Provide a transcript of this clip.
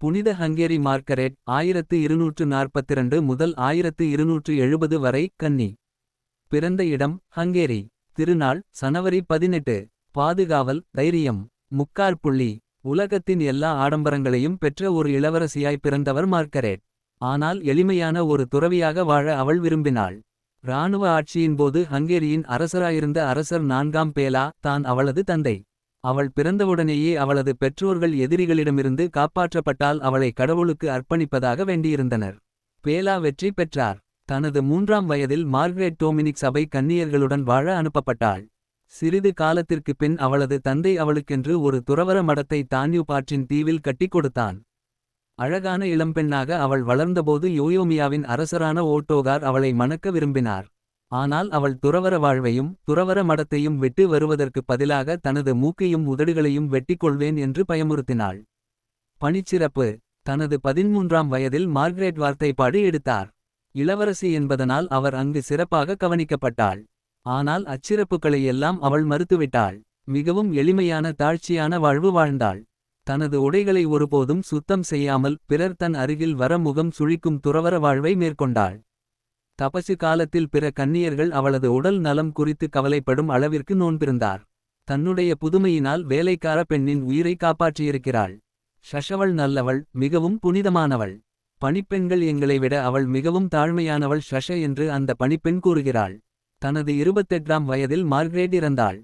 புனித Hungary Margaret 1242 முதல் 1270 வரை கன்னி. பிறந்த இடம் ஹங்கேரி. திருநாள் சனவரி 18. பாதுகாவல் தைரியம். முக்காற்புள்ளி. உலகத்தின் எல்லா ஆடம்பரங்களையும் பெற்ற ஒரு இளவரசியாய் பிறந்தவர் மார்கரெட். ஆனால் எளிமையான ஒரு துறவியாக வாழ அவள் விரும்பினாள். இராணுவ ஆட்சியின்போது ஹங்கேரியின் அரசராயிருந்த அரசர் 4ஆம் பேலா தான் அவளது தந்தை. அவள் பிறந்தவுடனேயே அவளது பெற்றோர்கள் எதிரிகளிடமிருந்து காப்பாற்றப்பட்டால் அவளை கடவுளுக்கு அர்ப்பணிப்பதாக வேண்டியிருந்தனர். பேலா வெற்றி பெற்றார். தனது 3ஆம் வயதில் மார்க்ரெட் டோமினிக் சபை கன்னியர்களுடன் வாழ அனுப்பப்பட்டாள். சிறிது காலத்திற்குப் பின் அவளது தந்தை அவளுக்கென்று ஒரு துறவற மடத்தை தான்யூப் ஆற்றின் தீவில் கட்டிக் கொடுத்தான். அழகான இளம்பெண்ணாக அவள் வளர்ந்தபோது யோயோமியாவின் அரசரான ஓட்டோகார் அவளை மணக்க விரும்பினார். ஆனால் அவள் துறவற வாழ்வையும் துறவற மடத்தையும் விட்டு வருவதற்குப் பதிலாக தனது மூக்கையும் உதடுகளையும் வெட்டிக்கொள்வேன் என்று பயமுறுத்தினாள். பணிச்சிறப்பு. தனது 13ஆம் வயதில் மார்க்ரெட் வார்த்தைப்பாடு எடுத்தார். இளவரசி என்பதனால் அவர் அங்கு சிறப்பாக கவனிக்கப்பட்டாள். ஆனால் அச்சிறப்புகளை எல்லாம் அவள் மறுத்துவிட்டாள். மிகவும் எளிமையான தாழ்ச்சியான வாழ்வு வாழ்ந்தாள். தனது உடைகளை ஒருபோதும் சுத்தம் செய்யாமல் பிறர் தன் அருகில் வர முகம் சுழிக்கும் துறவற வாழ்வை மேற்கொண்டாள். தபசு காலத்தில் பிற கன்னியர்கள் அவளது உடல் நலம் குறித்து கவலைப்படும் அளவிற்கு நோன்பிருந்தார். தன்னுடைய புதுமையினால் வேலைக்கார பெண்ணின் உயிரை காப்பாற்றியிருக்கிறாள். ஷஷவள் நல்லவள், மிகவும் புனிதமானவள். பணிப்பெண்கள் எங்களை விட அவள் மிகவும் தாழ்மையானவள் ஷஷ என்று அந்த பணிப்பெண் கூறுகிறாள். தனது 28ஆம் வயதில் மார்க்ரெட் இறந்தாள்.